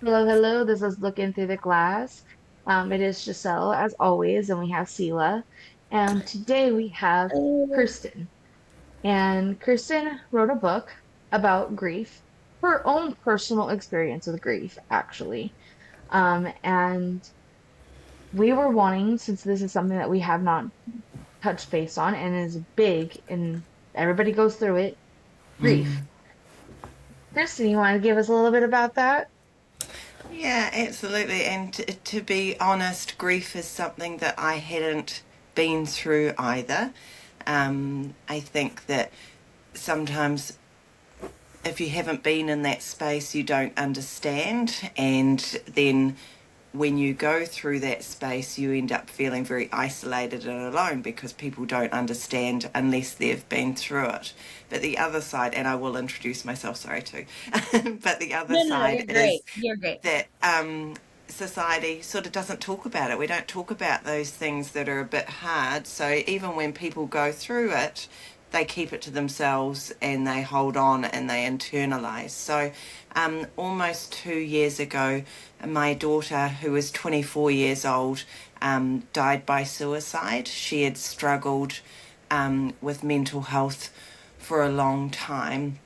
Hello, hello. This is Looking Through the Glass. It is Giselle, as always, and we have Sela. And today we have Oh, Kirsten. And Kirsten wrote a book about grief, her own personal experience with grief, actually. And we were wanting, since this is something that we have not touched base on and is big and everybody goes through it, grief. Kirsten, you want to give us a little bit about that? yeah, absolutely. And to be honest, grief is something that I hadn't been through either. I think that sometimes if you haven't been in that space, you don't understand. And then when you go through that space, you end up feeling very isolated and alone because people don't understand unless they've been through it. But the other side, and I will introduce myself, sorry too, but the other No, you're side is great. You're great. that society sort of doesn't talk about it. We don't talk about those things that are a bit hard. So even when people go through it, they keep it to themselves and they hold on and they internalize. So almost 2 years ago, my daughter, who was 24 years old, died by suicide. She had struggled with mental health for a long time,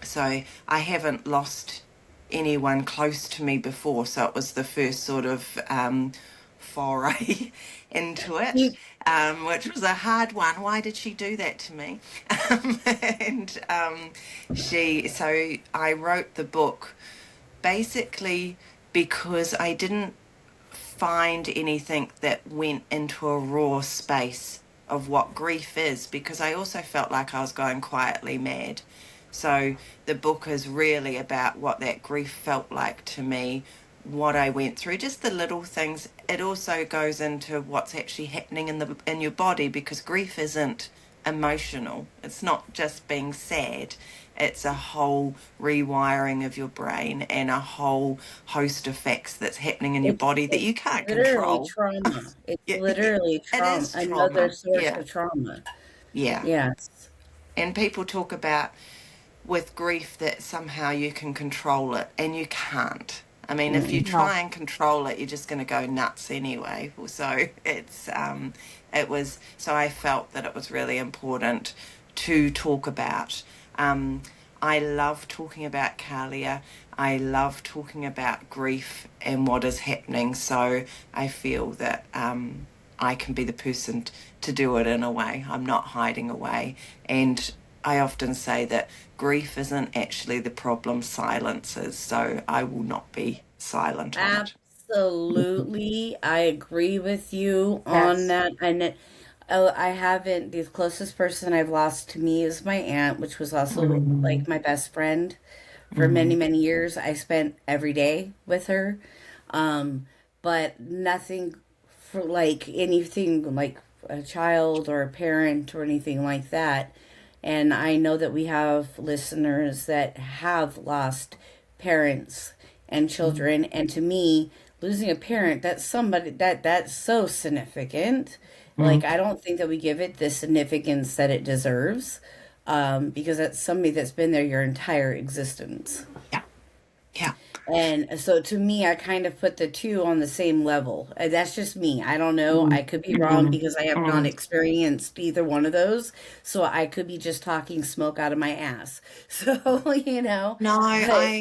so I haven't lost anyone close to me before. So it was the first sort of foray into it, You, which was a hard one. Why did she do that to me? and so I wrote the book basically because I didn't find anything that went into a raw space of what grief is, because I also felt like I was going quietly mad. So the book is really about what that grief felt like to me, what I went through, just the little things. It also goes into what's actually happening in your body, because grief isn't emotional. It's not just being sad. It's a whole rewiring of your brain and a whole host of facts that's happening in your it's body that you it's can't literally control. trauma. It's Yeah, yeah, literally it trauma, is another trauma. source Yeah, of trauma. yeah. Yes. And people talk about with grief that somehow you can control it, and you can't. I mean, if you Mm. No. try and control it, you're just going to go nuts anyway. So it was, so I felt that it was really important to talk about. Um, I love talking about Kalia. I love talking about grief and what is happening. So I feel that I can be the person to do it in a way. I'm not hiding away. And I often say that grief isn't actually the problem, silence is. So I will not be silent on it. Absolutely. I agree with you on Yes. that. I haven't, the closest person I've lost to me is my aunt, which was also Mm, like my best friend for many, mm, many years. I spent every day with her. Um, but nothing for like anything like a child or a parent or anything like that. And I know that we have listeners that have lost parents and mm, children. And to me, losing a parent, that's somebody that's so significant. Like mm. I don't think that we give it the significance that it deserves, because that's somebody that's been there your entire existence. Yeah, yeah. And so to me, I kind of put the two on the same level. That's just me. I don't know. Mm, I could be wrong mm, because I have not mm. experienced either one of those. So I could be just talking smoke out of my ass. So, No, but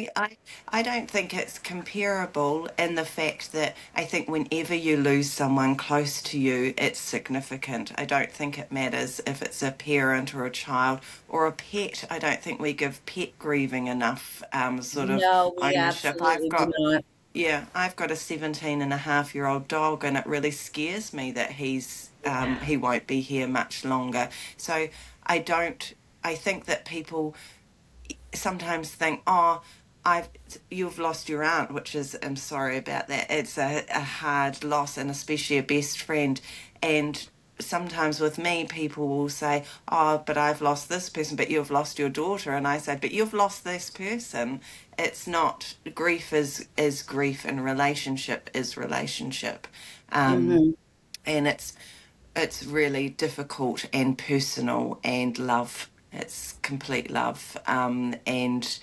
I don't think it's comparable in the fact that I think whenever you lose someone close to you, it's significant. I don't think it matters if it's a parent or a child or a pet. I don't think we give pet grieving enough sort of no, we ownership. absolutely do not. Yeah, I've got a 17-and-a-half-year-old dog, and it really scares me that he won't be here much longer. So I don't, I think that people sometimes think, oh, I've you've lost your aunt, which is, I'm sorry about that. It's a hard loss, and especially a best friend. And sometimes with me, people will say, oh, but I've lost this person, but you've lost your daughter. And I say, but you've lost this person. It's not, grief is grief, and relationship is relationship. Um, Hmm. and it's really difficult and personal, and love. It's complete love. And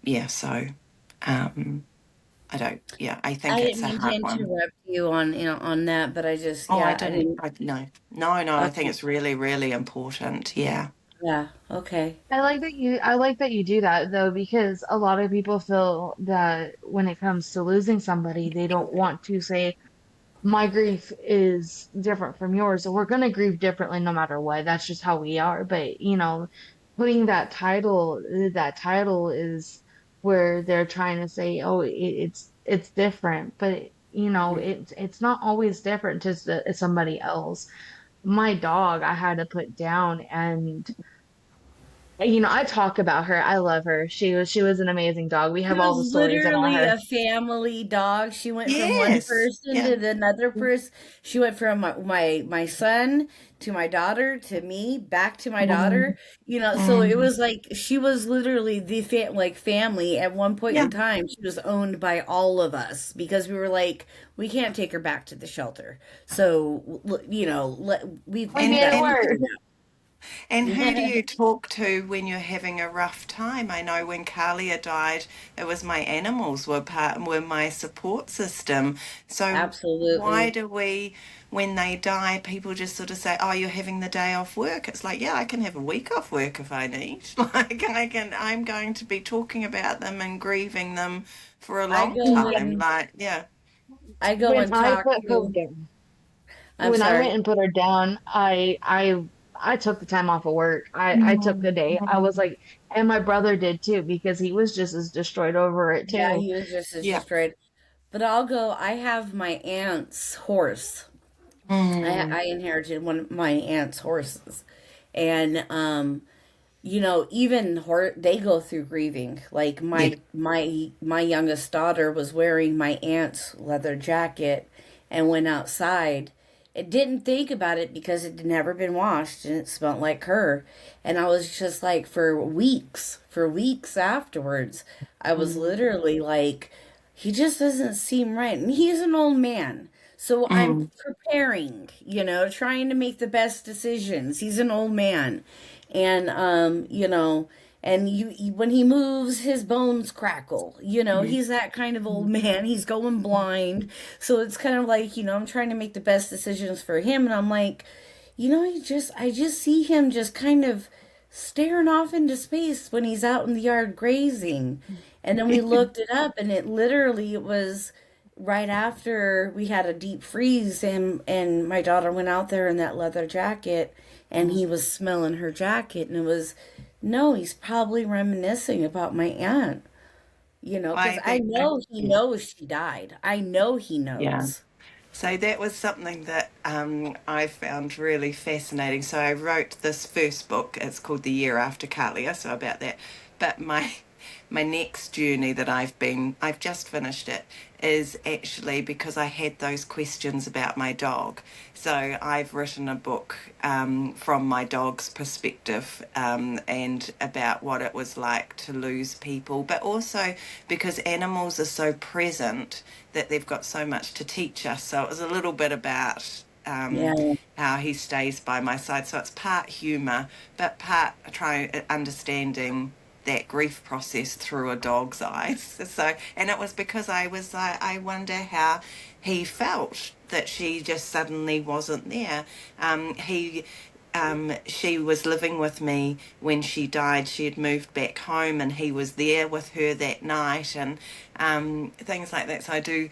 yeah, so um, I don't, yeah, I I think it's didn't a mean to hard one. interrupt you on, on that, but I just, Oh, I yeah, I didn't, didn't. no, no, no, I think Okay. it's really, really important. Yeah. Yeah. Okay. I like that you do that though, because a lot of people feel that when it comes to losing somebody, they don't want to say, my grief is different from yours, so we're gonna grieve differently no matter what. That's just how we are. But putting that title is where they're trying to say, oh, it's different, but it's not always different to somebody else. My dog, I had to put down, and I talk about her. I love her. She was an amazing dog. We She have all was the stories about literally her. a family dog. She went from one Yes. person Yeah. to the another person. She went from my son to my daughter to me, back to my Mhm. daughter. So it Mhm. was like she was literally the family. At one point Yeah. in time, she was owned by all of us because we were like, we can't take her back to the shelter. So We we And made got it to and keep work. and who do her you now. talk to when you're having a rough time? I know when Kalia died, it was my animals were my support system. So why Absolutely. do we, when they die, people just sort of say, "Oh, you're having the day off work." It's like, yeah, I can have a week off work if I need. I'm going to be talking about them and grieving them for a I long go time. Mhm. and Like, yeah, I go When and I talk put her to. down, I'm when I went sorry. and put her down, I took the time off of work. I took the day. I was like, and my brother did too, because he was just as destroyed over it Yeah, too. he was just as yeah. destroyed. But I'll go. I have my aunt's horse. I Mm, inherited one of my aunt's horses, and even they go through grieving. Like yeah. my youngest daughter was wearing my aunt's leather jacket and went outside. It didn't think about it because it had never been washed and it smelled like her. And I was just like for weeks afterwards, I was Mm, literally like, he just doesn't seem right. And he's an old man. So I'm mm, preparing, trying to make the best decisions. He's an old man. And and when he moves his bones crackle. mm. He's that kind of old man. He's going blind. So it's kind of like, I'm trying to make the best decisions for him, and I'm like, I just see him just kind of staring off into space when he's out in the yard grazing. And then we looked it up, and it was right after we had a deep freeze, and my daughter went out there in that leather jacket, and he was smelling her jacket, and it was, no, he's probably reminiscing about my aunt, because I I think, know he yeah. knows she died. I know he Yeah. knows. So that was something that I found really fascinating. So I wrote this first book. It's called The Year After Kalia, so about that. But my next journey that I've just finished it, is actually because I had those questions about my dog. So I've written a book from my dog's perspective, and about what it was like to lose people, but also because animals are so present that they've got so much to teach us. So it was a little bit about Yeah. how he stays by my side. So it's part humour, but part understanding that grief process through a dog's eyes. So, and it was because I was like, I wonder how he felt that she just suddenly wasn't there. She was living with me when she died. She had moved back home, and he was there with her that night, and things like that. So I do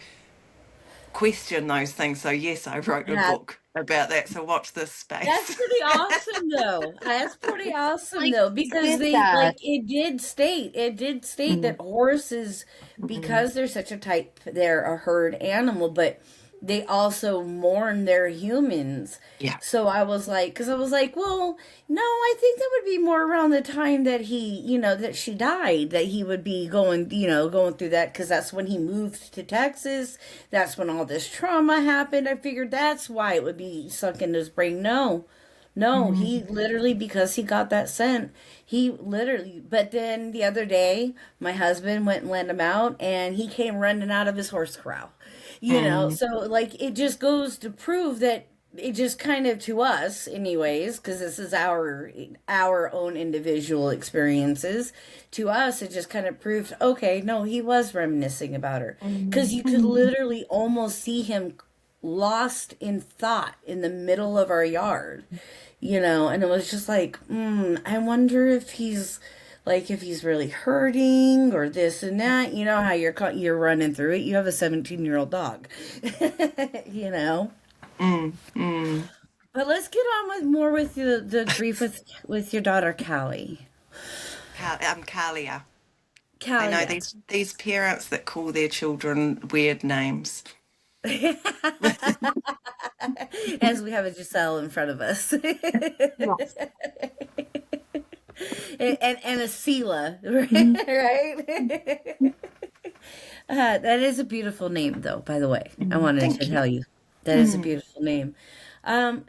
question those things. So yes, I wrote a Yeah. book about that. So watch this That's space. pretty awesome though. That's pretty awesome Like though, he because did that. it did state Mm, that horses, mm, because they're such they're a herd animal, but they also mourn their humans. yeah. So I was like, because I was like, well, no, I think that would be more around the time that that she died, that he would be going through that, because that's when he moved to Texas. That's when all this trauma happened. I figured that's why it would be sunk in his brain. No, no, he Mm, literally, because he got that scent, he literally, but then the other day, my husband went and let him out, and he came running out of his horse corral. mm, So like it just goes to prove that it just kind of, to us anyways, because this is our own individual experiences, to us it just kind of proved, okay, no, he was reminiscing about her, because Mhm. you could literally almost see him lost in thought in the middle of our yard, and it was just like, I wonder if he's like, if he's really hurting or this and that. You know how you're running through it, you have a 17-year-old dog. you know Mm, mm. But let's get on with more with the grief with your daughter Callie. Kalia. I know Callie, these parents that call their children weird names. as we have a Giselle in front of us, Yes. and a Sela, Mhm. right? That is a beautiful name, though. By the way, I Mhm. wanted to Thank you. tell you that is a Mm. beautiful name. Um,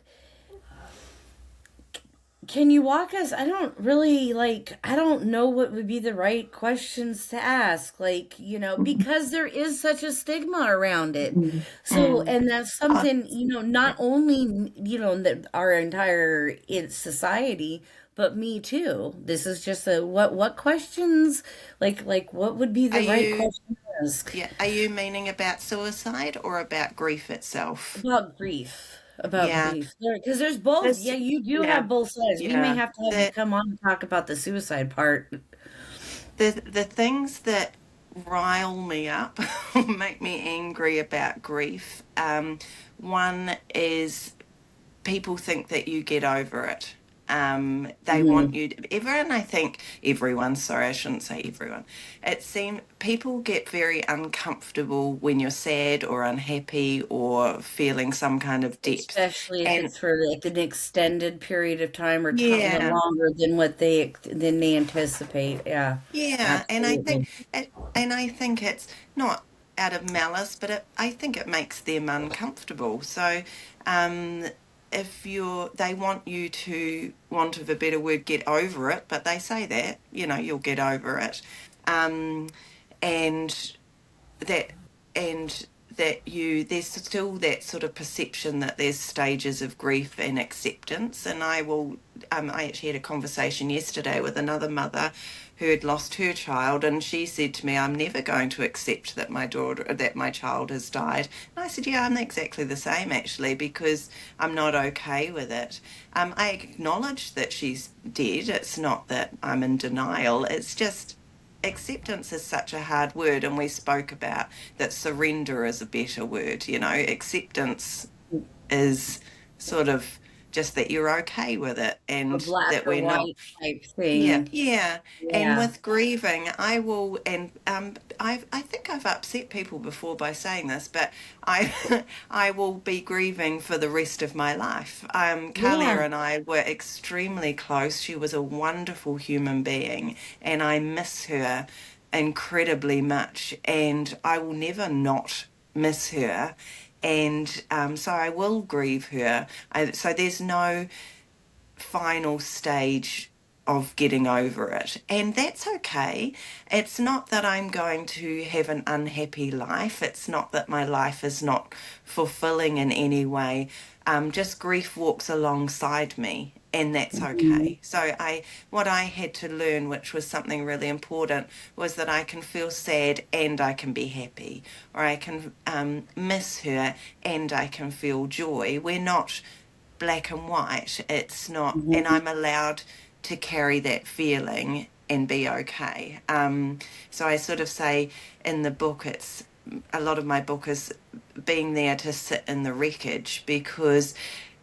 Can you walk us? I don't really like, I don't know what would be the right questions to ask, like, because there is such a stigma around it. Mhm. So, Mm. and that's Oh, something, not only, that our entire society, but me too. This is just what questions, like, what would be are the right you question to ask? yeah, are you meaning about suicide or about grief itself? About grief. About Yeah. grief. Because there's both. This Yeah, you do yeah. have both sides. We may Yeah. have to have you come on and talk about the suicide part. The things that rile me up or make me angry about grief, one is people think that you get over it. They want Hmm. you everyone, I think everyone, sorry, I shouldn't say everyone. It seems people get very uncomfortable when you're sad or unhappy or feeling some kind of depth. Especially if And it's for like an extended period of time or yeah, longer than what they anticipate. Yeah, yeah, absolutely. and I think it's not out of malice, but I think it makes them uncomfortable. So, um, if they want you to, want of a better word, get over it, but they say that, you'll get over it. Um, and that and that there's still that sort of perception that there's stages of grief and acceptance. And I actually had a conversation yesterday with another mother who had lost her child, and she said to me, I'm never going to accept that my child has died. And I said, yeah, I'm exactly the same, actually, because I'm not okay with it. I acknowledge that she's dead. It's not that I'm in denial. It's just acceptance is such a hard word, and we spoke about that surrender is a better word. Acceptance is sort of just that you're okay with it, A and black that or we're not. white type Yeah, thing. yeah. And Yeah. with grieving, I will, and I think I've upset people before by saying this, but I I will be grieving for the rest of my life. Kalia Yeah. and I were extremely close. She was a wonderful human being, and I miss her incredibly much, and I will never not miss her. And so I will grieve her. So there's no final stage of getting over it. And that's okay. It's not that I'm going to have an unhappy life. It's not that my life is not fulfilling in any way. Just grief walks alongside me. And that's Mhm. okay. So what I had to learn, which was something really important, was that I can feel sad and I can be happy, or I can miss her and I can feel joy. We're not black and white. It's not, and Mhm. I'm allowed to carry that feeling and be okay. So I sort of say in the book, it's a lot of my book is being there to sit in the wreckage, because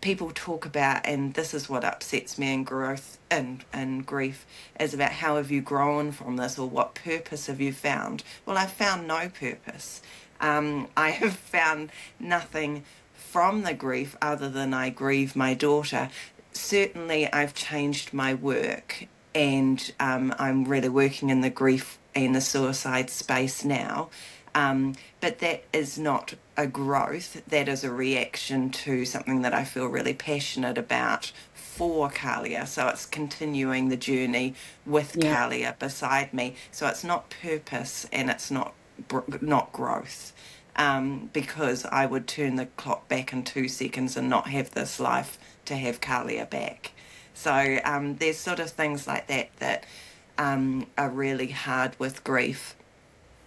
people talk about, and this is what upsets me in growth and grief, is about how have you grown from this, or what purpose have you found. Well, I've found no purpose. I have found nothing from the grief other than I grieve my daughter. Certainly, I've changed my work, and I'm really working in the grief and the suicide space now. But that is not a growth, that is a reaction to something that I feel really passionate about for Kalia. So it's continuing the journey with Yeah. Kalia beside me. So it's not purpose and it's not growth. because I would turn the clock back in 2 seconds and not have this life to have Kalia back. So there's sort of things like that that are really hard with grief.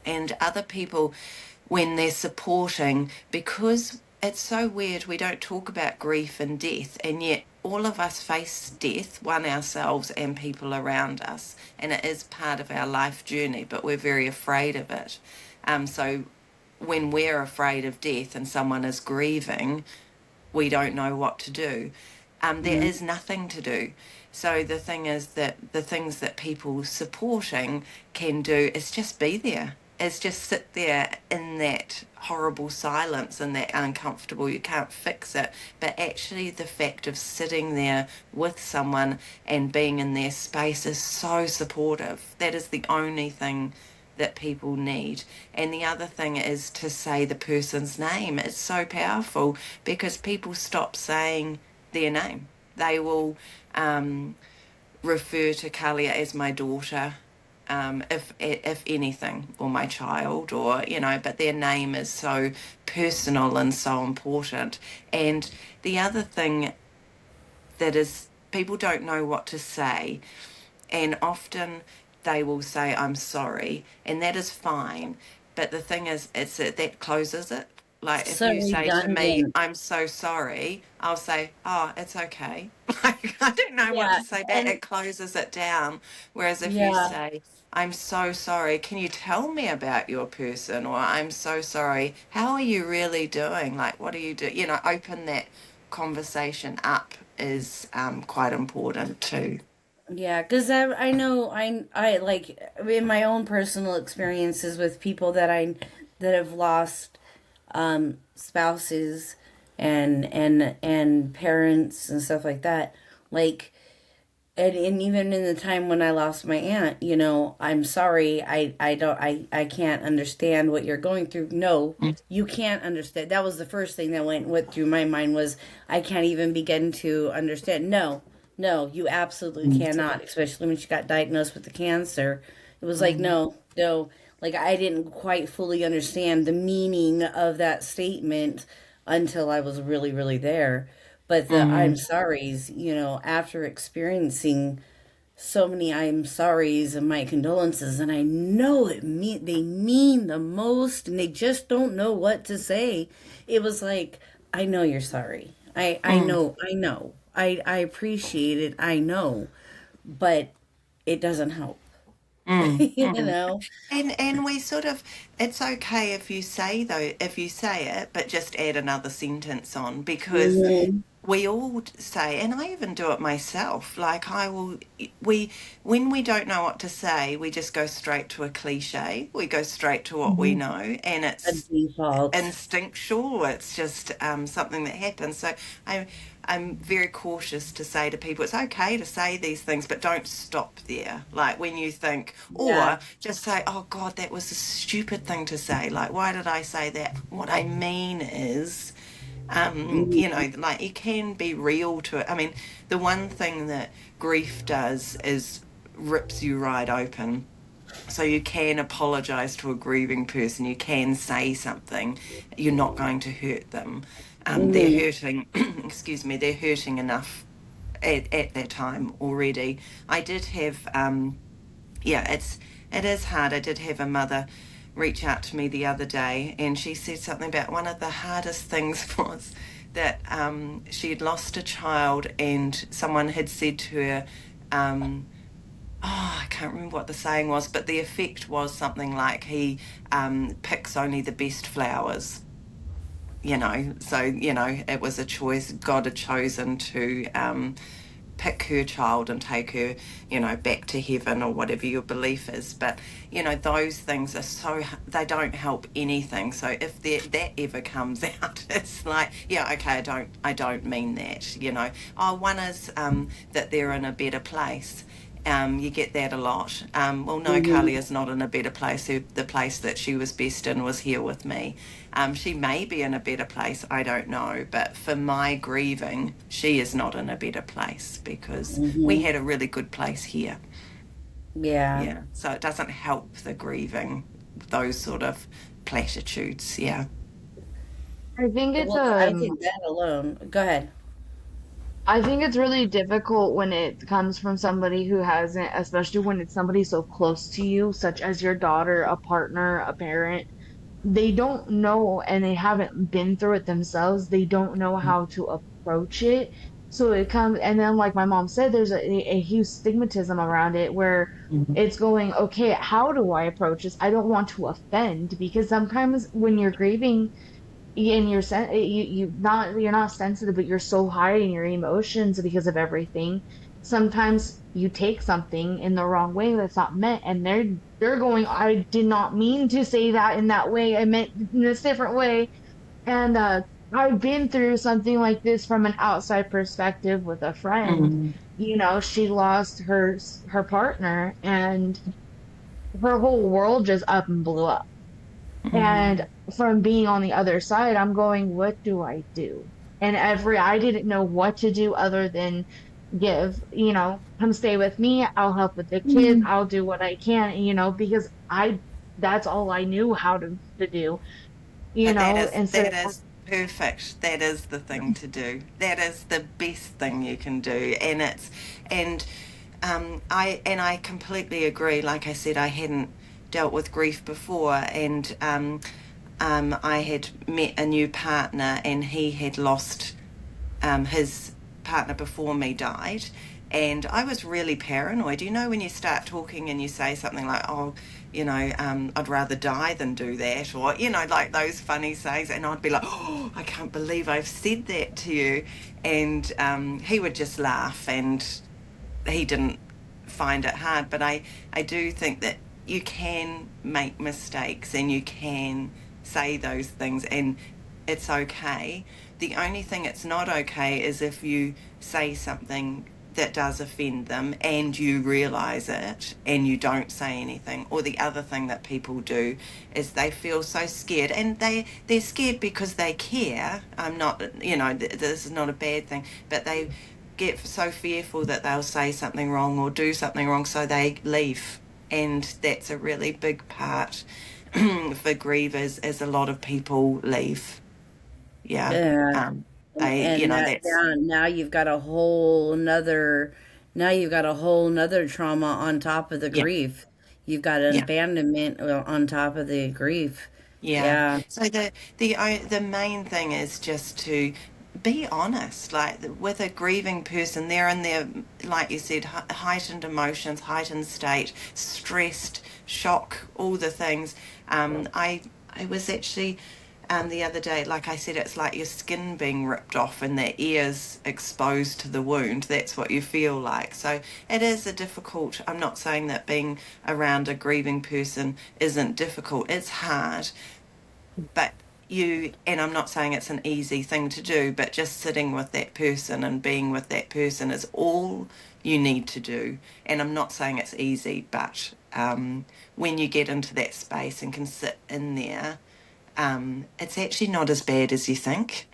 And other people, when they're supporting, because it's so weird, we don't talk about grief and death, and yet all of us face death, one ourselves and people around us, and it is part of our life journey, but we're very afraid of it. So when we're afraid of death and someone is grieving, we don't know what to do. There Mm-hmm. is nothing to do. So the thing is that the things that people supporting can do is just be there. Is just sit there in that horrible silence and that uncomfortable, you can't fix it. But actually, the fact of sitting there with someone and being in their space is so supportive. That is the only thing that people need. And the other thing is to say the person's name. It's so powerful because people stop saying their name. They will refer to Kalia as my daughter, if anything, or my child, or but their name is so personal and so important. And the other thing that is people don't know what to say, and often they will say I'm sorry, and that is fine, but the thing is it's that closes it. Like if So you say to me redundant. I'm so sorry, I'll say, oh, it's okay. Like I don't know what Yeah, to say back, and it closes it down. Whereas if you yeah, say I'm so sorry, can you tell me about your person, or I'm so sorry, how are you really doing, like what do you do, open that conversation up is quite important too. yeah, because I know I like in my own personal experiences with people that have lost spouses and parents and stuff like that, like and even in the time when I lost my aunt, I'm sorry, I can't understand what you're going through. No, you can't understand. That was the first thing that went through my mind was I can't even begin to understand. No, no, you absolutely Mm. cannot, especially when she got diagnosed with the cancer. It was like, Mm. no, no, like I didn't quite fully understand the meaning of that statement until I was really, really there. But the I'm Mm. sorry's, after experiencing so many I'm sorry's and my condolences, and I know they mean the most, and they just don't know what to say. It was like, I know you're sorry. I Mm. know, I know. I appreciate it. I know, but it doesn't help. Mm. you Mm. know. And we sort of, it's okay if you say though, if you say it, but just add another sentence on, because Mhm. we all say, and I even do it myself, like we, when we don't know what to say, we just go straight to a cliche. We go straight to what we Mhm. know, and A it's default. instinctual. It's just something that happens. So I'm I'm very cautious to say to people, it's okay to say these things, but don't stop there. Like when you think, Yeah. or just say, oh God, that was a stupid thing to say. Like, why did I say that? What I mean is, Mhm. like you can be real to it. I mean, the one thing that grief does is rips you right open. So you can apologize to a grieving person. You can say something. You're not going to hurt them. They're Mhm. hurting, excuse me, they're hurting enough at that time already. I did have, yeah, it is hard. I did have a mother reach out to me the other day, and she said something about one of the hardest things was that she had lost a child, and someone had said to her, oh, I can't remember what the saying was, but the effect was something like he picks only the best flowers. So it was a choice. God had chosen to pick her child and take her, back to heaven or whatever your belief is. But those things are they don't help anything. So if that ever comes out, it's like, yeah, okay, I don't mean that. Oh, one is that they're in a better place. You get that a lot. Well, no, Mhm. Carly is not in a better place. The place that she was best in was here with me. She may be in a better place, I don't know. But for my grieving, she is not in a better place because we Mhm. had a really good place here. Yeah. Yeah. So it doesn't help the grieving, those sort of platitudes. Yeah. I think it's Well, I think that alone. Go ahead. I think it's really difficult when it comes from somebody who hasn't, especially when it's somebody so close to you, such as your daughter, a partner, a parent. They don't know and they haven't been through it themselves. They don't know how to approach it. So it comes, and then like my mom said, there's a huge stigmatism around it where Mhm. it's going, okay, how do I approach this? I don't want to offend because sometimes when you're grieving, and you're not sensitive, but you're so high in your emotions because of everything. Sometimes you take something in the wrong way that's not meant, and they're going, I did not mean to say that in that way. I meant in this different way. And I've been through something like this from an outside perspective with a friend. Mm. You know, she lost her partner, and her whole world just up and blew up. And Mm. from being on the other side, I'm going, what do I do? And I didn't know what to do other than give, come stay with me. I'll help with the kids. Mm. I'll do what I can, because that's all I knew how to do, But instead that of, is perfect. That is the thing to do. That is the best thing you can do. And I completely agree. Like I said, I hadn't dealt with grief before, and I had met a new partner, and he had lost his partner before me died. And I was really paranoid. You know, when you start talking and you say something like, oh, I'd rather die than do that, or, like those funny sayings. And I'd be like, oh, I can't believe I've said that to you. And he would just laugh, and he didn't find it hard. But I do think that you can make mistakes and you can say those things, and it's okay. The only thing it's not okay is if you say something that does offend them and you realize it and you don't say anything. Or the other thing that people do is they feel so scared, and they're scared because they care. I'm not, this is not a bad thing, but they get so fearful that they'll say something wrong or do something wrong, so they leave. And that's a really big part for grievers, is a lot of people leave. Yeah. Yeah. Um, they, And that that's, now you've got a whole nother now you've got a whole nother trauma on top of the yeah, grief. You've got an yeah. abandonment on top of the grief. Yeah. Yeah. So the main thing is just to be honest. Like with a grieving person, they're in their, like you said, heightened emotions, heightened state, stressed, shock, all the things. I was actually the other day, like I said, it's like your skin being ripped off and the ears exposed to the wound. That's what you feel like. So it is a difficult. I'm not saying that being around a grieving person isn't difficult. It's hard, but and I'm not saying it's an easy thing to do, but just sitting with that person and being with that person is all you need to do. And I'm not saying it's easy, but when you get into that space and can sit in there, it's actually not as bad as you think.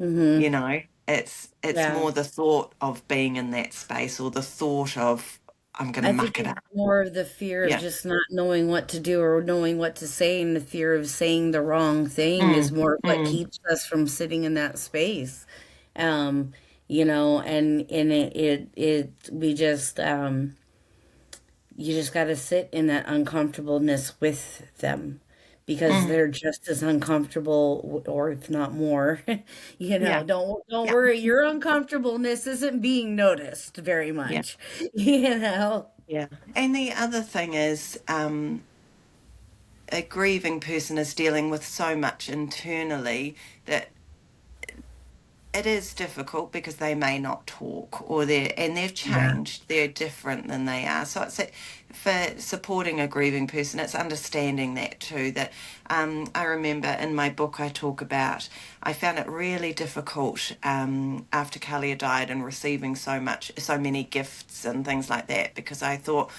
Mhm. It's Yeah. more the thought of being in that space, or the thought of I'm going to I think muck it it's up. more of the fear of Yeah. just not knowing what to do or knowing what to say, and the fear of saying the wrong thing is Mm, more of what mm, keeps us from sitting in that space. Um, and it we just you just got to sit in that uncomfortableness with them because mm. they're just as uncomfortable or if not more. Yeah. Don't Yeah. worry, your uncomfortableness isn't being noticed very Yeah. much. You know. Yeah. And the other thing is, a grieving person is dealing with so much internally that it is difficult, because they may not talk, or they've Yeah. changed, they're different than they are. So for supporting a grieving person, it's understanding that too. That I remember in my book I talk about, I found it really difficult after Kalia died and receiving so many gifts and things like that, because I thought,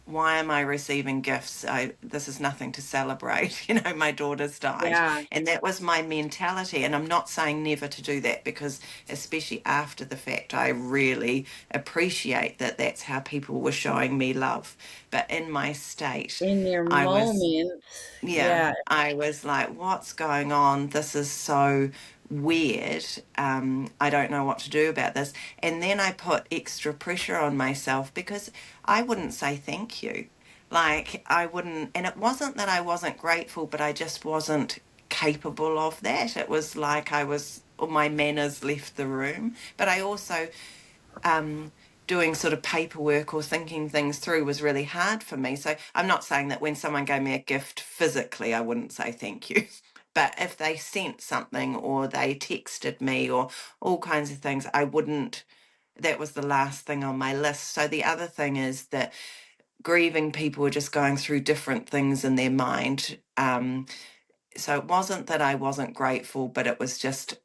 why am I receiving gifts? This is nothing to celebrate. My daughter's died. Yeah. And that was my mentality. And I'm not saying never to do that, because especially after the fact, I really appreciate that that's how people were showing me love. But in my state, In your I was moment, yeah, yeah, I was like, what's going on? This is so weird. I don't know what to do about this. And then I put extra pressure on myself because I wouldn't say thank you. Like, I wouldn't, and it wasn't that I wasn't grateful, but I just wasn't capable of that. It was like or my manners left the room. But I also, um, doing sort of paperwork or thinking things through was really hard for me. So I'm not saying that when someone gave me a gift physically, I wouldn't say thank you. But if they sent something or they texted me or all kinds of things, I wouldn't. That was the last thing on my list. So the other thing is that grieving people are just going through different things in their mind. So it wasn't that I wasn't grateful, but it was just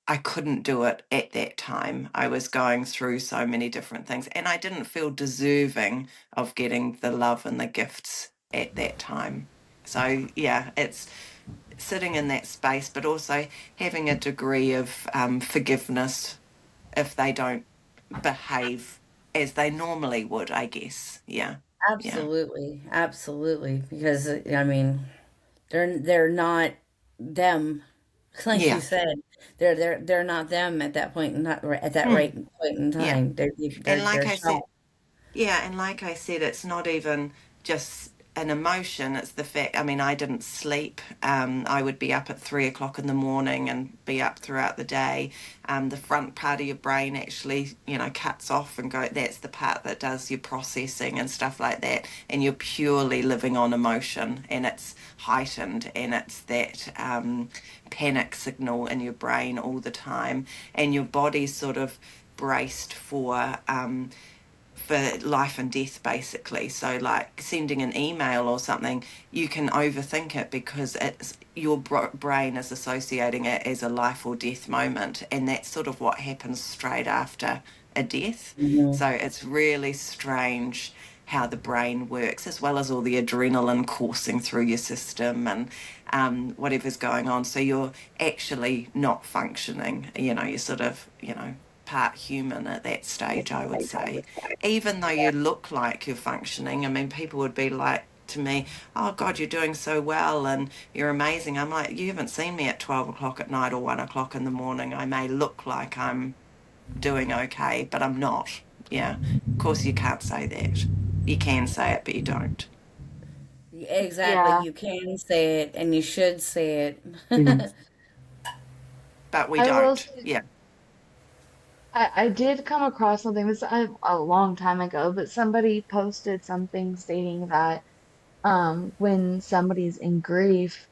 I couldn't do it at that time. I was going through so many different things, and I didn't feel deserving of getting the love and the gifts at that time. So, yeah, it's sitting in that space, but also having a degree of forgiveness if they don't behave as they normally would, I guess. Yeah. Yeah. absolutely, absolutely. Because I mean, they're not them, like you Yeah. said. They're not them at that point, not at that Mm, right point in yeah. time. And like They're I shot. said, yeah, and like I said, it's not even just an emotion. It's the fact, I mean, I didn't sleep. I would be up at 3 o'clock in the morning and be up throughout the day. The front part of your brain actually, cuts off and that's the part that does your processing and stuff like that. And you're purely living on emotion, and it's heightened, and it's that panic signal in your brain all the time. And your body's sort of braced for life and death, basically. So like sending an email or something, you can overthink it because it's your brain is associating it as a life or death moment, and that's sort of what happens straight after a death. Mhm. So it's really strange how the brain works, as well as all the adrenaline coursing through your system and whatever's going on. So you're actually not functioning. You're sort of, part human at that stage, I would say. Even though you look like you're functioning, I mean, people would be like to me, "Oh God, you're doing so well and you're amazing." I'm like, "You haven't seen me at 12 o'clock at night or 1 o'clock in the morning. I may look like I'm doing okay, but I'm not." Yeah. Of course, you can't say that. You can say it, but you don't. Exactly. Yeah, You can say it, and you should say Mm. it. But we I will don't. say Yeah. I did come across something this a long time ago, but somebody posted something stating that when somebody's in grief,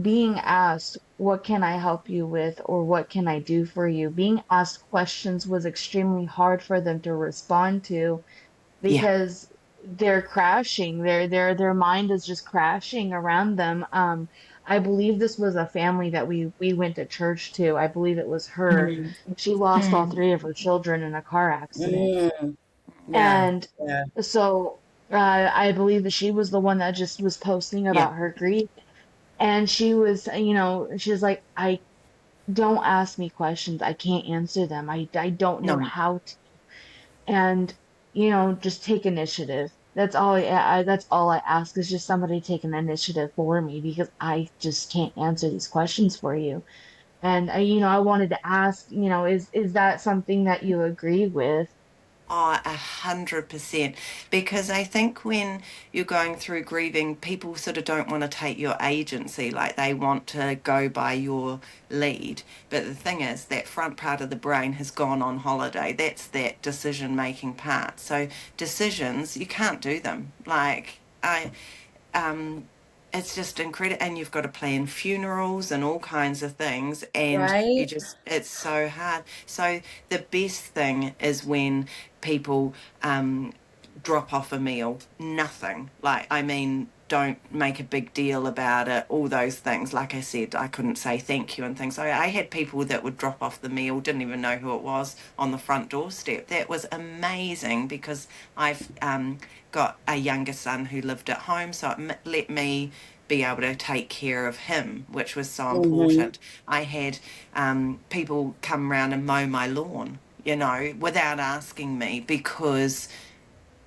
being asked, "What can I help you with?" or "What can I do for you?" Being asked questions was extremely hard for them to respond to Yeah. because they're crashing. Their mind is just crashing around them. I believe this was a family that we went to church to. I believe it was her. Mm. She lost all Mm. three of her children in a car accident. Mm, yeah, And yeah. so I believe that she was the one that just was posting Yeah. about her grief. And she was, she was like, "I don't ask me questions. I can't answer them. I don't know No. how to." And, just take initiative. That's all I ask is just somebody take an initiative for me because I just can't answer these questions for you. And I wanted to ask, is that something that you agree with? Oh, 100%. Because I think when you're going through grieving, people sort of don't want to take your agency, like they want to go by your lead. But the thing is, that front part of the brain has gone on holiday. That's that decision making part. So decisions, you can't do them. Um, it's just incredible. And you've got to plan funerals and all kinds of things. And Right? it's so hard. So the best thing is when people drop off a meal, nothing. Like, I mean, don't make a big deal about it, all those things. Like I said, I couldn't say thank you and things. I had people that would drop off the meal, didn't even know who it was, on the front doorstep. That was amazing because I've got a younger son who lived at home, so it let me be able to take care of him, which was so Mm-hmm. important. I had people come around and mow my lawn, without asking me, because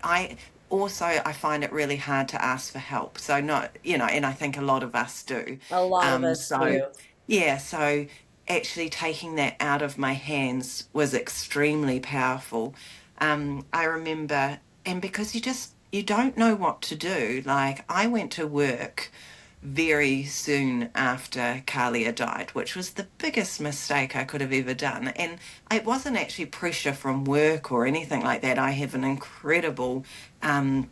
I I find it really hard to ask for help. So not, and I think a lot of us do. A lot of us So do. yeah, so actually taking that out of my hands was extremely powerful. I remember, and because you don't know what to do. Like I went to work very soon after Kalia died, which was the biggest mistake I could have ever done. And it wasn't actually pressure from work or anything like that. I have an incredible um,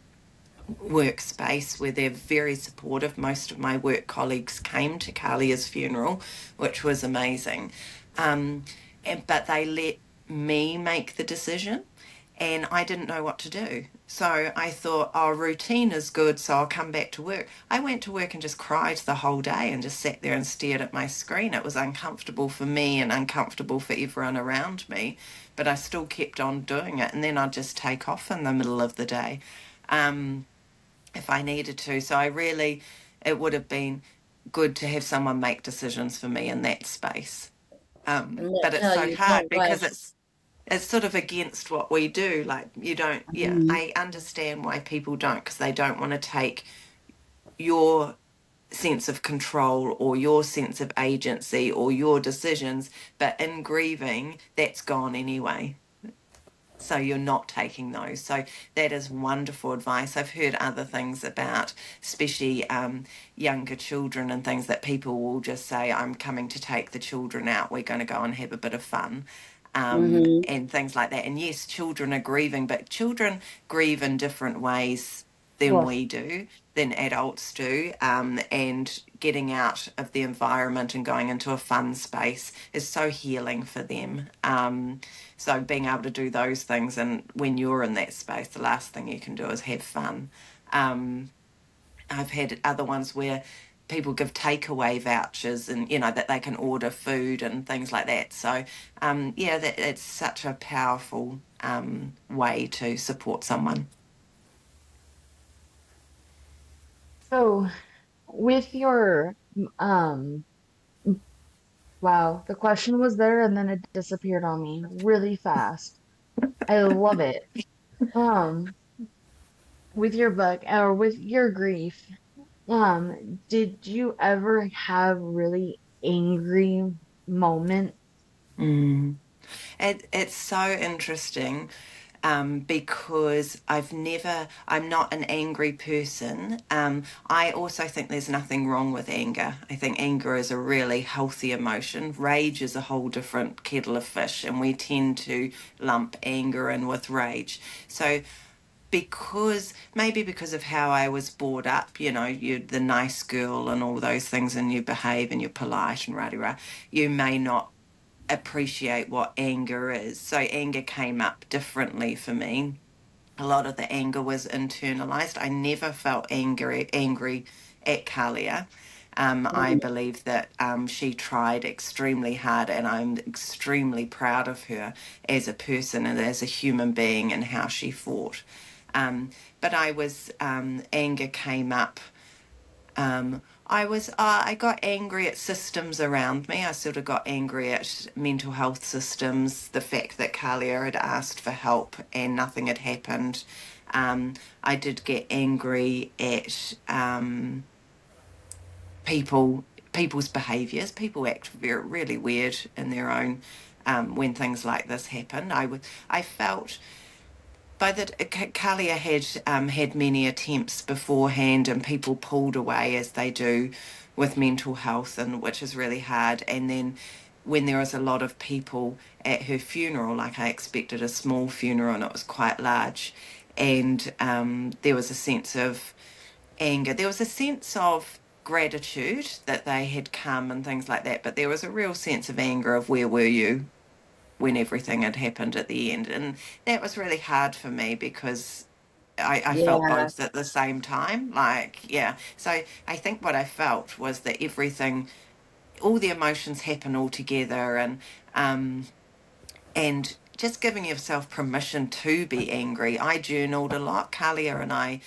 workspace where they're very supportive. Most of my work colleagues came to Kalia's funeral, which was amazing. Um, but they let me make the decision, and I didn't know what to do. So I thought, oh, routine is good, so I'll come back to work. I went to work and just cried the whole day and just sat there and stared at my screen. It was uncomfortable for me and uncomfortable for everyone around me, but I still kept on doing it. And then I'd just take off in the middle of the day. Um, if I needed to. So it would have been good to have someone make decisions for me in that space. And But let it's tell so you hard no because rush. it's sort of against what we do. Like you don't, yeah, Mhm. I understand why people don't, because they don't want to take your sense of control or your sense of agency or your decisions, but in grieving, that's gone anyway. So you're not taking those. So that is wonderful advice. I've heard other things about, especially younger children and things, that people will just say, I'm coming to take the children out. We're going to go and have a bit of fun. Mhm. And things like that. And yes, children are grieving, but children grieve in different ways than Yes. we do, than adults do. And getting out of the environment and going into a fun space is so healing for them. So being able to do those things, and when you're in that space, the last thing you can do is have fun. Um, I've had other ones where people give takeaway vouchers, and that they can order food and things like that. So yeah, that it's such a powerful way to support someone. So with your um wow, the question was there and then it disappeared on me really fast. I love it. Um, with your book or with your grief, did you ever have really angry moments? Mm. It's so interesting, because I'm not an angry person. I also think there's nothing wrong with anger. I think anger is a really healthy emotion. Rage is a whole different kettle of fish, and we tend to lump anger in with rage. So, maybe because of how I was brought up, you're the nice girl and all those things, and you behave and you're polite and rah rah, you may not appreciate what anger is. So anger came up differently for me. A lot of the anger was internalized. I never felt angry at Kalia. I Mhm. believe that she tried extremely hard, and I'm extremely proud of her as a person and as a human being and how she fought. But anger came up. I got angry at systems around me. I sort of got angry at mental health systems, the fact that Kalia had asked for help and nothing had happened. I did get angry at people's behaviours. People act really weird in their own when things like this happen. I felt by that Kalia had many attempts beforehand, and people pulled away as they do with mental health, and which is really hard. And then when there was a lot of people at her funeral, like I expected a small funeral, and it was quite large, and there was a sense of anger. There was a sense of gratitude that they had come and things like that, but there was a real sense of anger of where were you when everything had happened at the end. And that was really hard for me because I felt Yeah. both at the same time. Like, yeah. So I think what I felt was that everything, all the emotions happen all together, um, and just giving yourself permission to be angry. I journaled a lot. Kalia and I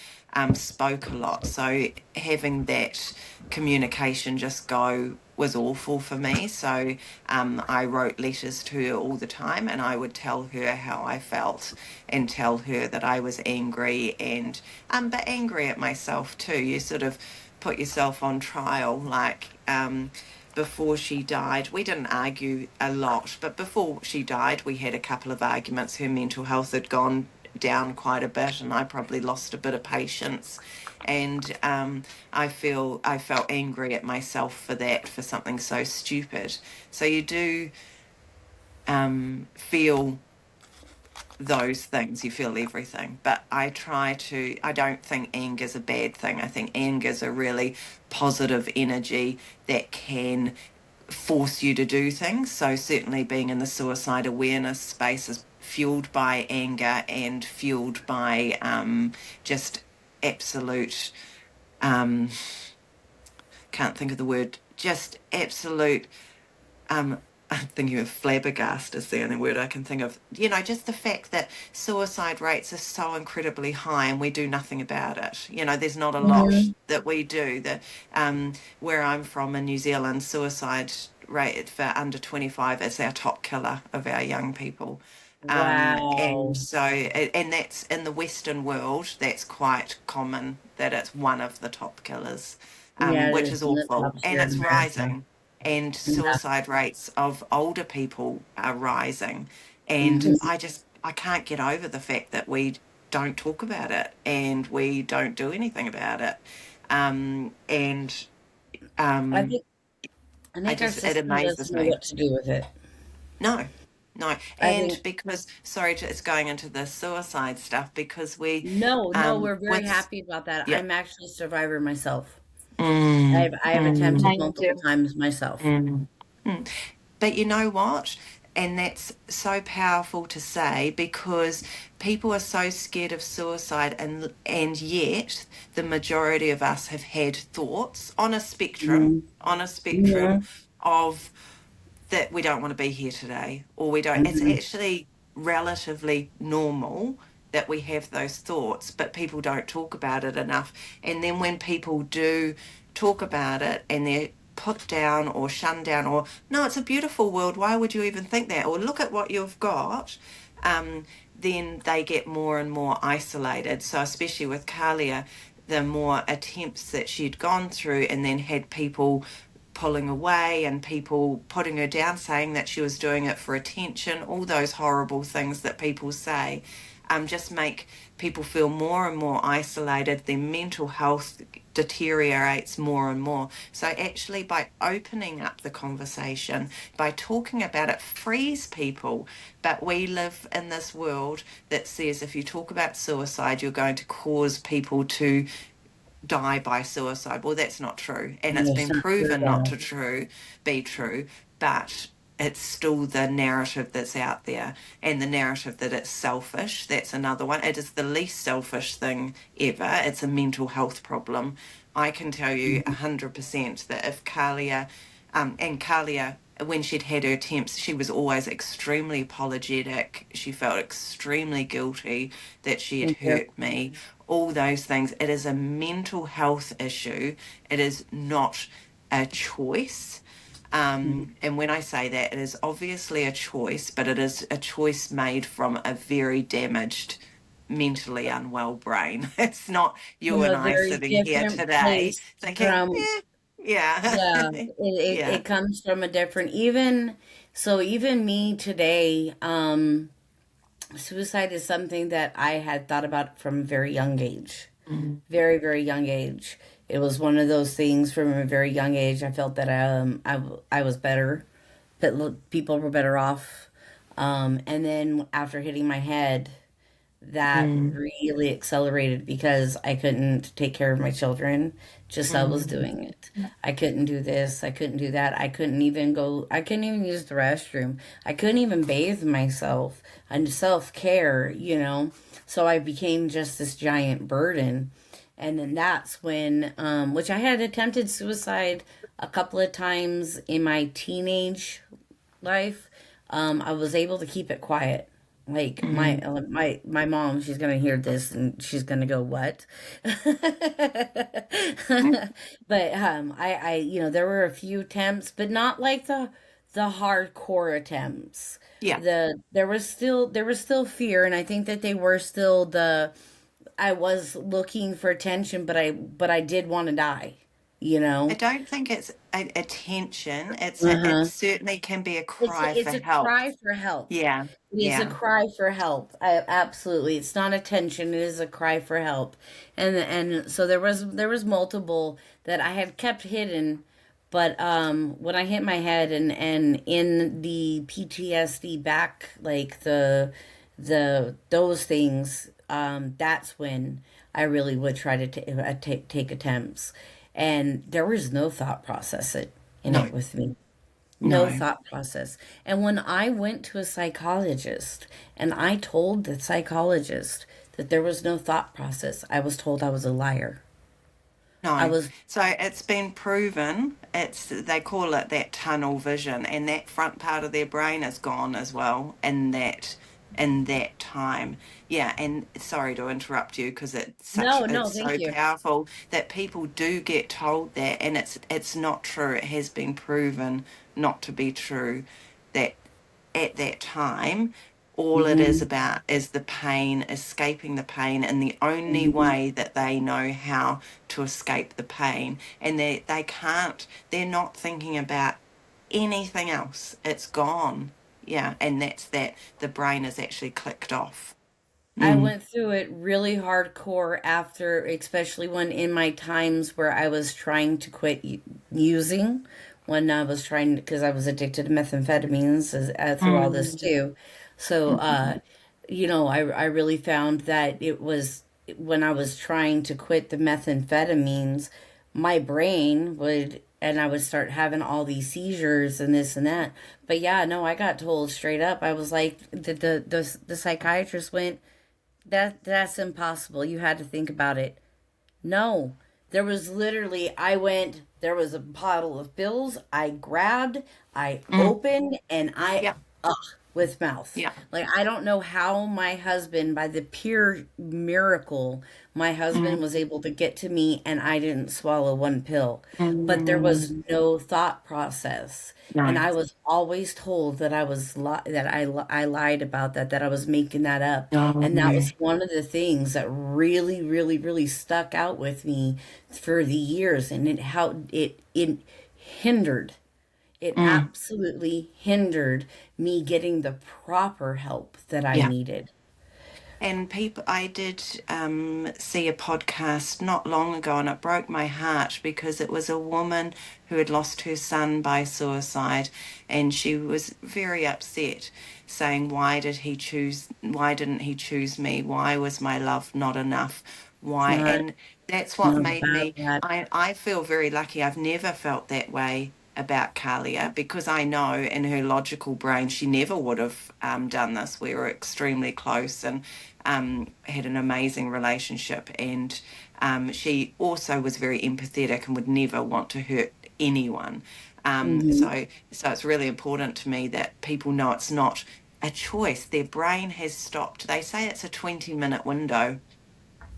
spoke a lot. So having that communication just go was awful for me. So I wrote letters to her all the time, and I would tell her how I felt and tell her that I was angry, and but angry at myself too. You sort of put yourself on trial, like before she died, we didn't argue a lot, but before she died, we had a couple of arguments. Her mental health had gone down quite a bit, and I probably lost a bit of patience. And I felt angry at myself for that, for something so stupid. So you do feel those things, you feel everything. But I don't think anger's a bad thing. I think anger's a really positive energy that can force you to do things. So certainly being in the suicide awareness space is fueled by anger and fueled by just absolute um, can't think of the word, just absolute I'm thinking of flabbergast is the only word I can think of. You know, just the fact that suicide rates are so incredibly high and we do nothing about it. You know, there's not a lot Hmm. that we do. Where I'm from in New Zealand, suicide rate for under 25 is our top killer of our young people. And Wow. so, and that's in the Western world, that's quite common that it's one of the top killers, Yeah, it which is is in the awful. tops And here in it's America. rising, and Yeah. suicide rates of older people are rising. And Hmm. I can't get over the fact that we don't talk about it and we don't do anything about it. And I um, think I think our it system doesn't amazes know me. what to do with it. No, no. I And think because, sorry, it's going into the suicide stuff because no, no, we're very with, happy about that. yeah. I'm actually a survivor myself. Mm, I've attempted mm, I am multiple too. times myself. mm, mm. But you know what? And that's so powerful to say because people are so scared of suicide, and yet the majority of us have had thoughts Mm. on a spectrum Mhm. of that we don't want to be here today, or we don't. It's Mhm. actually relatively normal that we have those thoughts, but people don't talk about it enough. And then when people do talk about it and they're put down or shunned down, or no, it's a beautiful world, why would you even think that? Or look at what you've got. Um, then they get more and more isolated. So, especially with Kalia, the more attempts that she'd gone through, and then had people pulling away and people putting her down, saying that she was doing it for attention, all those horrible things that people say, just make people feel more and more isolated. Their mental health deteriorates more and more. So, actually, by opening up the conversation, by talking about it, frees people. But we live in this world that says if you talk about suicide, you're going to cause people to die by suicide. Well, that's not true. And it's That's been not true proven at not all. to be true, but it's still the narrative that's out there, and the narrative that it's selfish. That's another one. It is the least selfish thing ever. It's a mental health problem. I can tell you Mhm. 100% that if Kalia, and Kalia, when she'd had her attempts, she was always extremely apologetic. She felt extremely guilty that she had Thank you. hurt me, all those things. It is a mental health issue. It is not a choice. Mhm. And when I say that, it is obviously a choice, but it is a choice made from a very damaged, mentally unwell brain. It's not you From and a I very sitting here different today place thinking, from, yeah, yeah, yeah. it comes from a different, even me today, suicide is something that I had thought about from a very young age. Mm, Very, very young age. It was one of those things from a very young age. I felt that I was better, that people were better off. And then after hitting my head, that Mm, really accelerated because I couldn't take care of my children just I was mm, doing it. I couldn't do this, I couldn't do that. I couldn't even use the restroom. I couldn't even bathe myself and self-care, you know. So I became just this giant burden. And then that's when which I had attempted suicide a couple of times in my teenage life. I was able to keep it quiet. Like mm. my mom, she's gonna hear this and she's gonna go, "What?" But there were a few attempts, but not like the hardcore attempts. Yeah, There was still fear, and I think that they were still the I was looking for attention, but I did want to die. You I know. don't think it's attention. It Uh-huh. certainly can be a cry for It's a help. cry for help. Yeah, It is a yeah, cry for help. Absolutely. It's not attention, it is a cry for help. And so there was multiple that I had kept hidden, but when I hit my head and in the PTSD back like the those things, that's when I really would try to take attempts. And there was no thought process in no, it with me, no no, thought process. And when I went to a psychologist and I told the psychologist that there was no thought process, I was told I was a liar. I no. was, So it's been proven. They call it that tunnel vision, and that front part of their brain is gone as well in that time. Yeah, and sorry to interrupt you because no, no, it's thank so you. powerful that people do get told that, and it's not true. It has been proven not to be true. That at that time, all it is Hmm. about is the pain, escaping the pain, and the only Hmm. way that they know how to escape the pain. And they can't, they're not thinking about anything else. It's gone. Yeah. And that's that the brain is actually clicked off. I Mm, went through it really hardcore after, especially when in my times where I was trying to quit using, when I was trying, because I was addicted to methamphetamines through all this mm, too. So, I really found that it was when I was trying to quit the methamphetamines, my brain would, and I would start having all these seizures and this and that. But yeah, no, I got told straight up. I was like, the psychiatrist went, that's impossible. You had to think about it. No. There was literally I went there was a bottle of pills I grabbed, I mm. opened and I Yeah. ugh with mouth. Yeah. Like I don't know how my husband by the pure miracle my husband Mm, was able to get to me and I didn't swallow one pill. But there was mm, no thought process. And no. I was always told that I lied about that I was making that up. And that No. was one of the things that really, really, really stuck out with me for the years, and it hindered. It Mm, absolutely hindered me getting the proper help that I yeah. needed. And I did see a podcast not long ago, and it broke my heart because it was a woman who had lost her son by suicide, and she was very upset, saying, why didn't he choose me? Why was my love not enough? It's Why?" not And that's it's what not made about me, that. I feel very lucky. I've never felt that way about Kalia because I know in her logical brain she never would have done this. We were extremely close and had an amazing relationship, and she also was very empathetic and would never want to hurt anyone. Hmm. So it's really important to me that people know it's not a choice. Their brain has stopped. They say it's a 20-minute window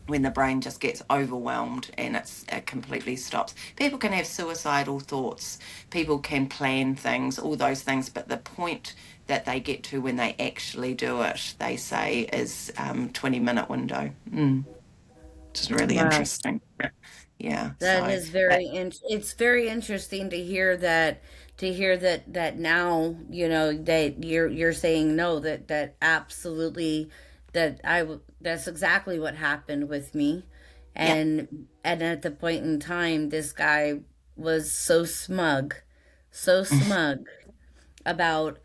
when the brain just gets overwhelmed and it completely stops. People can have suicidal thoughts, people can plan things, all those things, but the point that they get to when they actually do it, they say, is 20-minute window. Which is really Wow. interesting. Yeah. That So, is but it's very interesting to hear that now, that you're saying no, that absolutely that's exactly what happened with me. yeah. And at the point in time this guy was so smug about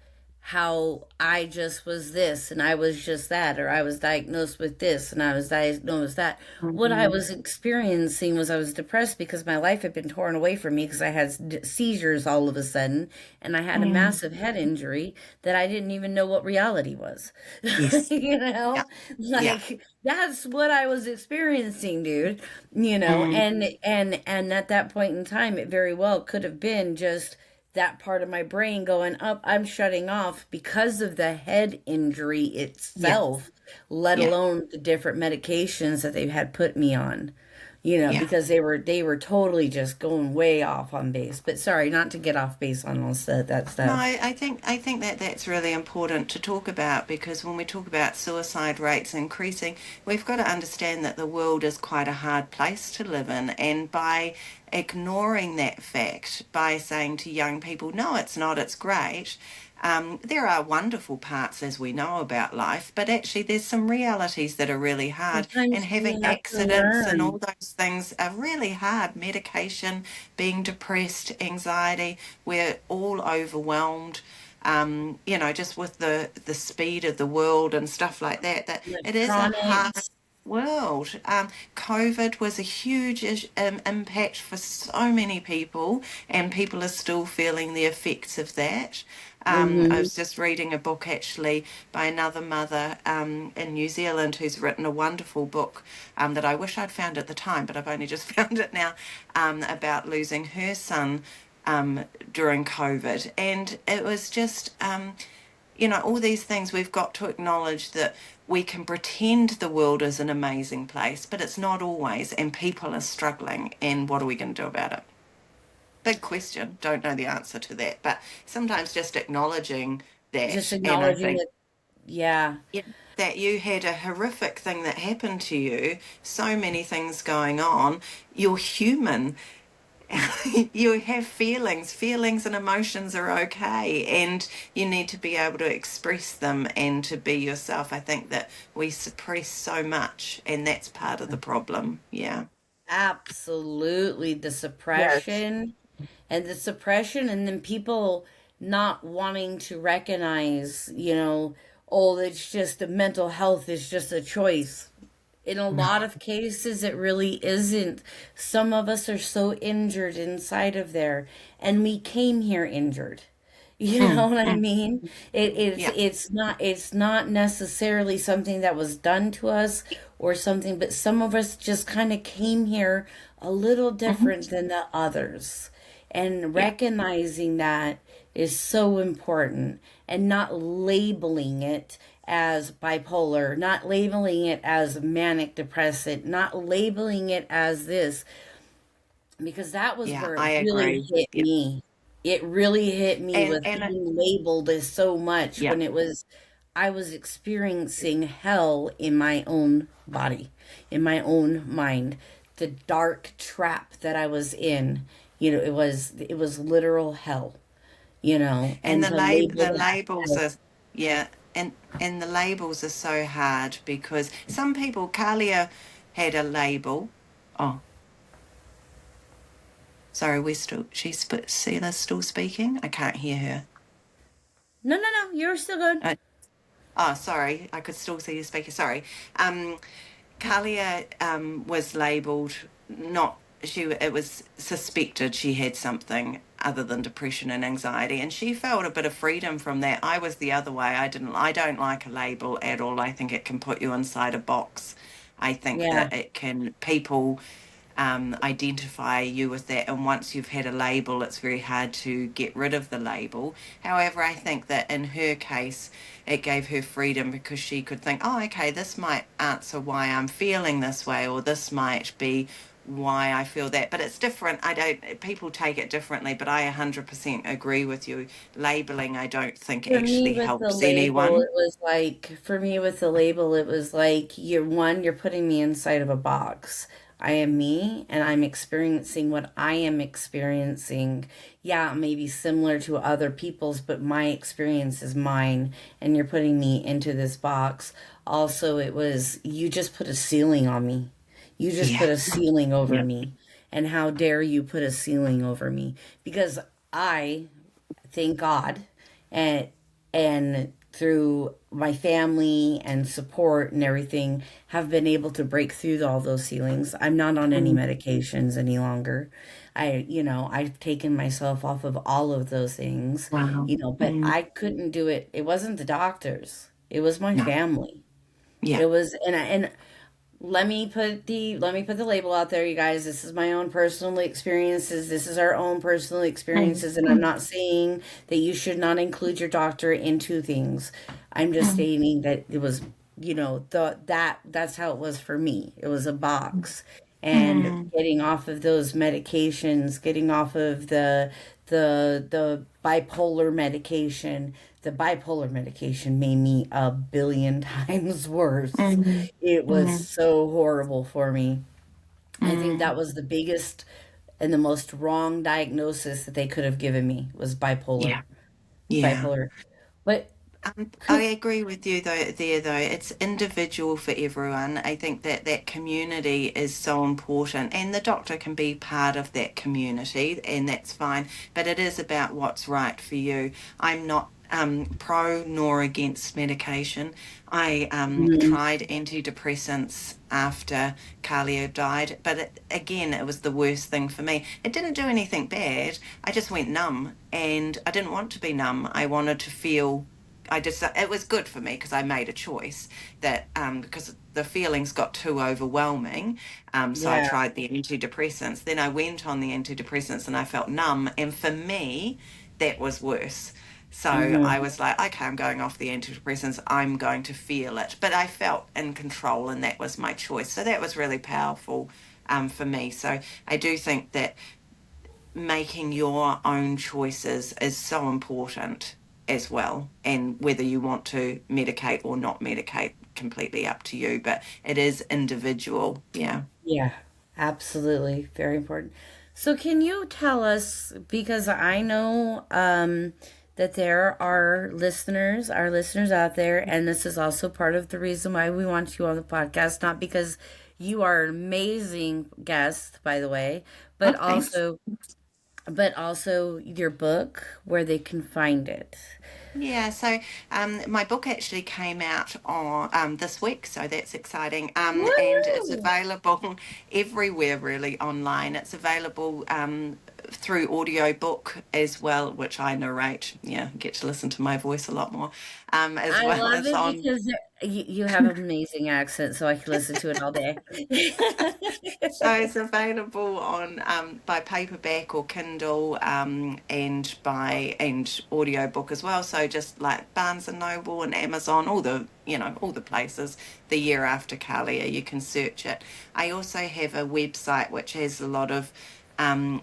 how I just was this and I was just that, or I was diagnosed with this and I was diagnosed with that. What I Mhm. was experiencing was I was depressed because my life had been torn away from me because I had seizures all of a sudden and I had a Mm. massive head injury that I didn't even know what reality was. Yes. You Yeah. know, Yeah. like that's what I was experiencing, dude. You know, Mm. and at that point in time, it very well could have been just that part of my brain going up. I'm shutting off because of the head injury Yeah. itself, let Yeah. alone the different medications that they've had put me on. Yeah. Because they were totally just going way off on base. But sorry, not to get off base on all that No, stuff. I think that that's really important to talk about because when we talk about suicide rates increasing, we've got to understand that the world is quite a hard place to live in, and by ignoring that fact, by saying to young people, "No, it's not. It's great." There are wonderful parts, as we know, about life, but actually, there's some realities that are really hard, and Sometimes having we have to accidents and all learn. those things are really hard. Medication, being depressed, anxiety, we're all overwhelmed. Just with the speed of the world and stuff like that, that it is a hard Electronics. world. COVID was a huge impact for so many people, and people are still feeling the effects of that. I Hmm. was just reading a book actually by another mother in New Zealand who's written a wonderful book that I wish I'd found at the time, but I've only just found it now, about losing her son during COVID. And it was just, all these things we've got to acknowledge that we can pretend the world is an amazing place, but it's not always, and people are struggling. And what are we going to do about it? Big question. Don't know the answer to that, but sometimes just acknowledging Just that. And I acknowledging think, that, yeah. yeah, that you had a horrific thing that happened to you, so many things going on. You're human. You have feelings. Feelings and emotions are okay, and you need to be able to express them and to be yourself. I think that we suppress so much, and that's part of the problem. Yeah. Absolutely. Yes. The suppression, and then people not wanting to recognize, oh, it's just the mental health is just a choice. In a lot No. of cases, it really isn't. Some of us are so injured inside of there, and we came here injured. You know Mm. what I Mm. mean? It, it's Yeah. it's not necessarily something that was done to us or something, but some of us just kind of came here a little Mhm. different than the others. And Yeah. recognizing that is so important, and not labeling it as bipolar, not labeling it as manic depressant, not labeling it as this, because that was Yeah. where it I really agree. hit Yeah. me. It really hit me And with and being labeled as so much yeah. when it was I was experiencing hell in my own body, in my own mind. The dark trap that I was in, it was literal hell, And and to label the that labels as, are, yeah, and the labels are so hard because some people, Kalia had a label. Oh, sorry, Sheila's still speaking. I can't hear her. no, no, no, you're still good. Oh, sorry, I could still see you speaking. Sorry. Um, Kalia was labelled not she. It was suspected she had something other than depression and anxiety, and she felt a bit of freedom from that. I was the other way. I didn't. I don't like a label at all. I think it can put you inside a box. I think Yeah. that it can people identify you with that. And once you've had a label, it's very hard to get rid of the label. However, I think that in her case, it gave her freedom because she could think, oh, okay, this might answer why I'm feeling this way, or this might be why I feel that. But it's different. I don't, people take it differently, but I 100% agree with you. Labeling, I don't think For me actually with the helps label, anyone. it was like, you're putting me inside of a box. I am me and I'm experiencing what I am experiencing. Yeah, maybe similar to other people's, but my experience is mine, and you're putting me into this box. Also, it was, you just put a ceiling on me. You just Yeah. put a ceiling over Yeah. me. And how dare you put a ceiling over me? Because I, thank God, and and through my family and support and everything have been able to break through all those ceilings. I'm not on any Mm. medications any longer. I've taken myself off of all of those things, Wow. but Mm. I couldn't do it. It wasn't the doctors. It was my No. family. Yeah. It was, and let me put the label out there, you guys. This is my own personal experiences. This is our own personal Mm. experiences, and I'm not saying that you should not include your doctor into things. I'm just Mm. stating that it was, that's how it was for me. It was a box, and Mm. getting off of those medications, getting off of the bipolar medication. The bipolar medication made me a billion times worse. Mm. It was Mm. so horrible for me. I think Mm. that was the biggest and the most wrong diagnosis that they could have given me was bipolar. Yeah. Yeah. Bipolar. But I Chris, agree with you though. It's individual for everyone. I think that that community is so important, and the doctor can be part of that community, and that's fine. But it is about what's right for you. I'm not pro nor against medication. I mhm, tried antidepressants after Kalia died, but again, it was the worst thing for me. It didn't do anything bad. I just went numb, and I didn't want to be numb. I wanted to feel. It was good for me because I made a choice that because the feelings got too overwhelming, so I yeah, tried the antidepressants. Then I went on the antidepressants and I felt numb, and for me that was worse. So I hmm, was like, okay, I'm going off the antidepressants. I'm going to feel it, but I felt in control, and that was my choice. So that was really powerful for me. So I do think that making your own choices is so important as well. And whether you want to medicate or not medicate, completely up to you, but it is individual. Yeah. yeah, absolutely, very important. So, can you tell us, because I know that there are our listeners out there, and this is also part of the reason why we want you on the podcast, not because you are an amazing guest, by the way, Oh, but thanks. also your book, where they can find it. Yeah, so my book actually came out on this week, so that's exciting. And it's Woo! available everywhere, really, online. It's available through audiobook as well, which I narrate. Yeah, get to listen to my voice a lot more, as I well love as it on. because you have an amazing accent, so I can listen to it all day. So it's available on by paperback or Kindle, and audiobook as well. So just like Barnes and Noble and Amazon, all the places. The Year After Kalia, you can search it. I also have a website which has a lot of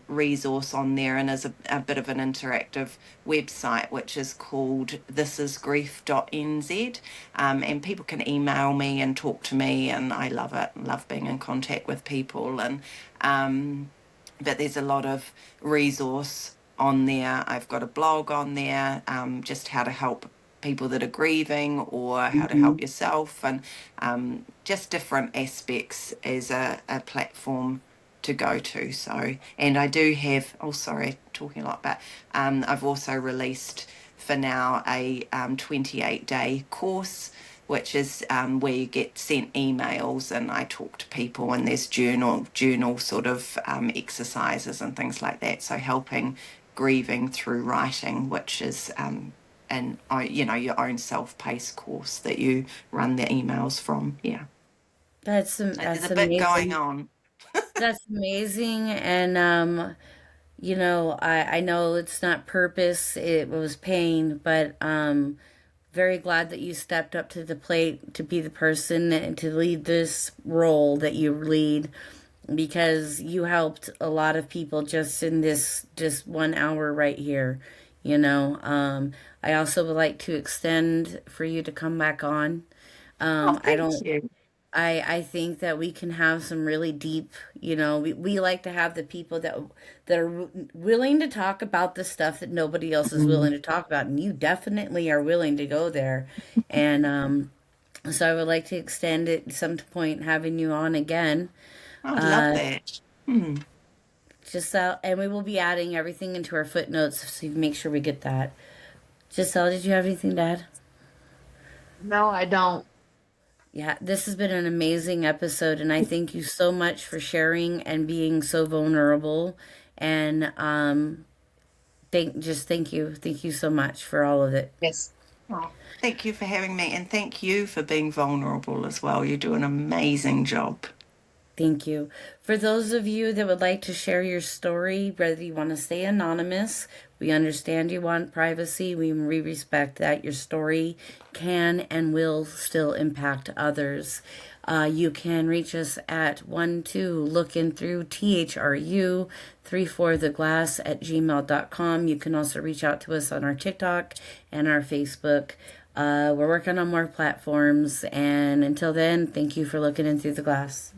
resource on there, and is a bit of an interactive website which is called thisisgrief.nz, and people can email me and talk to me, and I love it. Love being in contact with people, and um, but there's a lot of resource on there. I've got a blog on there, just how to help people that are grieving or how to help Mhm. yourself, and just different aspects as a platform to go to. So, and I do have, oh, sorry, talking a lot, but I've also released for now a 28-day course, which is where you get sent emails and I talk to people, and there's journal sort of exercises and things like that. So helping grieving through writing, which is and your own self-paced course that you run the emails from. Yeah, so there's a That's bit going amazing. on. That's amazing, and I know it's not purpose; it was pain, but very glad that you stepped up to the plate to be the person and to lead this role that you lead, because you helped a lot of people just in this just 1 hour right here. I also would like to extend for you to come back on. Oh, I thank don't you. I think that we can have some really deep, we like to have the people that are willing to talk about the stuff that nobody else is Mm. willing to talk about, and you definitely are willing to go there. And so I would like to extend it some point having you on again. I'd love Uh, that. Hmm. and we will be adding everything into our footnotes so you make sure we get that. Giselle, did you have anything to add? No, I don't. Yeah, this has been an amazing episode, and I thank you so much for sharing and being so vulnerable. And thank you so much for all of it. Yes. Oh, thank you for having me, and thank you for being vulnerable as well. You do an amazing job. Thank you. For those of you that would like to share your story, whether you want to stay anonymous, we understand you want privacy. We respect that. Your story can and will still impact others. You can reach us at 12 looking through THRU 34 the glass at gmail.com. You can also reach out to us on our TikTok and our Facebook. We're working on more platforms. And until then, thank you for looking in through the glass.